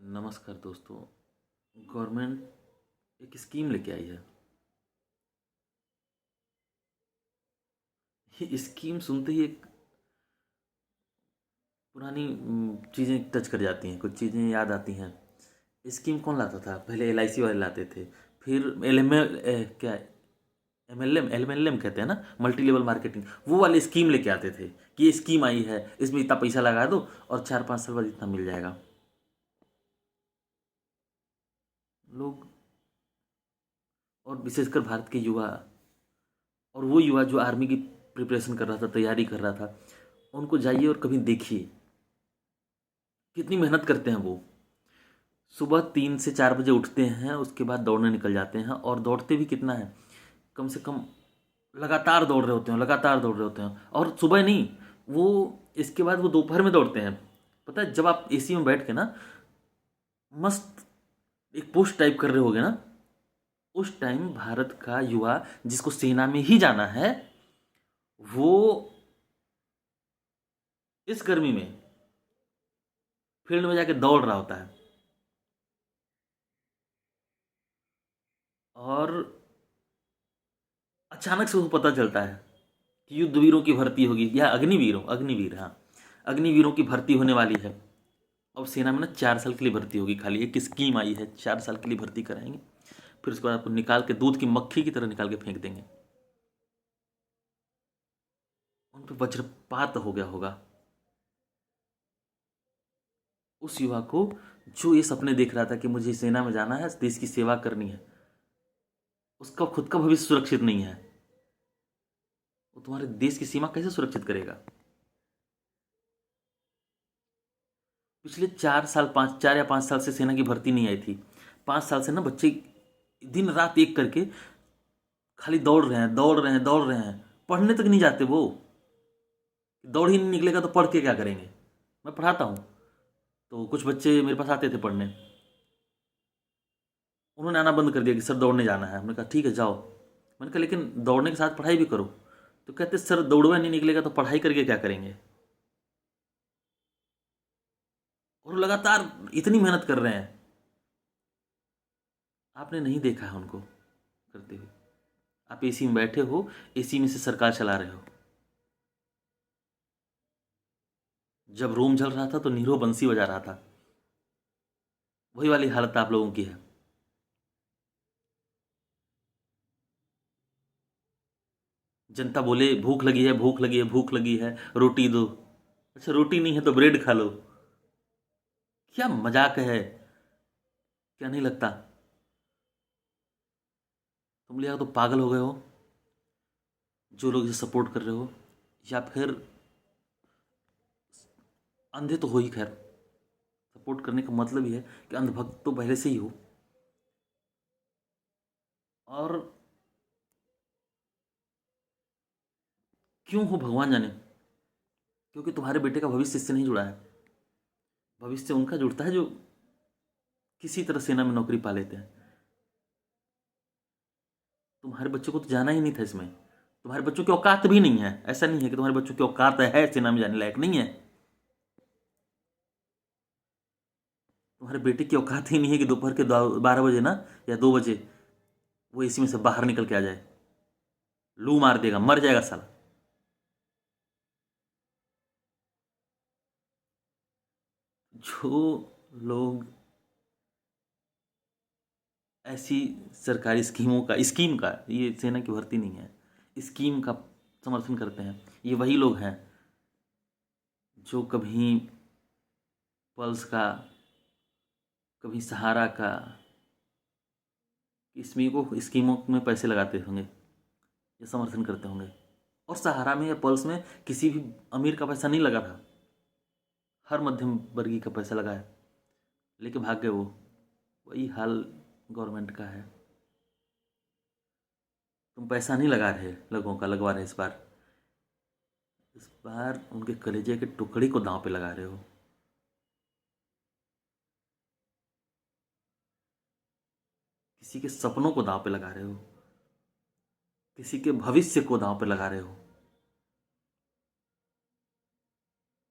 नमस्कार दोस्तों। गवर्नमेंट एक स्कीम लेके आई है। ये स्कीम सुनते ही एक पुरानी चीज़ें टच कर जाती हैं, कुछ चीज़ें याद आती हैं। स्कीम कौन लाता था? पहले एलआईसी वाले लाते थे, फिर एल एम क्या एम एल एम कहते हैं ना, मल्टी लेवल मार्केटिंग, वो वाली स्कीम लेके आते थे कि ये स्कीम आई है, इसमें इतना पैसा लगा दो और 4-5 साल बाद इतना मिल जाएगा। लोग, और विशेषकर भारत के युवा, और वो युवा जो आर्मी की प्रिपरेशन कर रहा था, तैयारी कर रहा था, उनको जाइए और कभी देखिए कितनी मेहनत करते हैं वो। सुबह 3 से 4 बजे उठते हैं, उसके बाद दौड़ने निकल जाते हैं, और दौड़ते भी कितना है, कम से कम लगातार दौड़ रहे होते हैं, लगातार दौड़ रहे होते हैं। और सुबह नहीं, वो इसके बाद वो दोपहर में दौड़ते हैं। पता है, जब आप एसी में बैठ के ना मस्त एक पोस्ट टाइप कर रहे होगे ना, उस टाइम भारत का युवा जिसको सेना में ही जाना है, वो इस गर्मी में फील्ड में जाके दौड़ रहा होता है। और अचानक से उसको पता चलता है कि युद्धवीरों की भर्ती होगी, या अग्निवीर, हाँ, अग्निवीरों की भर्ती होने वाली है। अब सेना में ना 4 साल के लिए भर्ती होगी, खाली एक स्कीम आई है, 4 साल के लिए भर्ती कराएंगे। फिर उसके बाद आपको निकाल के दूध की मक्खी की तरह निकाल के फेंक देंगे। उन पर वज्रपात हो गया होगा उस युवा को, जो ये सपने देख रहा था कि मुझे सेना में जाना है, देश की सेवा करनी है। उसका खुद का भविष्य सुरक्षित नहीं है, वो तुम्हारे देश की सीमा कैसे सुरक्षित करेगा? पिछले 4 साल, 4 या 5 साल से सेना की भर्ती नहीं आई थी। 5 साल से ना बच्चे दिन रात एक करके खाली दौड़ रहे हैं, दौड़ रहे हैं, दौड़ रहे हैं, पढ़ने तक नहीं जाते वो। दौड़ ही नहीं निकलेगा तो पढ़ के क्या करेंगे? मैं पढ़ाता हूँ, तो कुछ बच्चे मेरे पास आते थे पढ़ने, उन्होंने आना बंद कर दिया कि सर दौड़ने जाना है। हमने कहा ठीक है जाओ। मैंने कहा लेकिन दौड़ने के साथ पढ़ाई भी करो। तो कहते सर दौड़वा नहीं निकलेगा तो पढ़ाई करके क्या करेंगे? और लगातार इतनी मेहनत कर रहे हैं, आपने नहीं देखा है उनको करते हुए। आप एसी में बैठे हो, एसी में से सरकार चला रहे हो। जब रूम जल रहा था तो नीरो बंसी बजा रहा था। वही वाली हालत आप लोगों की है। जनता बोले भूख लगी है, भूख लगी है, भूख लगी है, रोटी दो। अच्छा रोटी नहीं है तो ब्रेड खा लो। क्या मजाक है, क्या नहीं लगता? तुम लिया तो पागल हो गए हो, जो लोग इसे सपोर्ट कर रहे हो, या फिर अंधे तो हो ही। खैर, सपोर्ट करने का मतलब ही है कि अंधभक्त तो पहले से ही हो। और क्यों हो भगवान जाने, क्योंकि तुम्हारे बेटे का भविष्य इससे नहीं जुड़ा है। भविष्य उनका जुड़ता है जो किसी तरह सेना में नौकरी पा लेते हैं। तुम्हारे बच्चों को तो जाना ही नहीं था इसमें। तुम्हारे बच्चों की औकात भी नहीं है। ऐसा नहीं है कि तुम्हारे बच्चों की औकात है सेना में जाने लायक, नहीं है। तुम्हारे बेटे की औकात ही नहीं है कि दोपहर के 12 बजे ना, या 2 बजे, वो एसी में से बाहर निकल के आ जाए। लू मार देगा, मर जाएगा साला। जो लोग ऐसी सरकारी स्कीम का, ये सेना की भर्ती नहीं है, स्कीम का समर्थन करते हैं, ये वही लोग हैं जो कभी पल्स का, कभी सहारा का, स्कीमों में पैसे लगाते होंगे, ये समर्थन करते होंगे। और सहारा में या पल्स में किसी भी अमीर का पैसा नहीं लगा था, हर मध्यम वर्गीय का पैसा लगा है, लेके भाग गए वो। वही हाल गवर्नमेंट का है। तुम पैसा नहीं लगा रहे लोगों का, लगवा रहे इस बार उनके कलेजे के टुकड़ी को दांव पे लगा रहे हो। किसी के सपनों को दांव पे लगा रहे हो, किसी के भविष्य को दांव पे लगा रहे हो।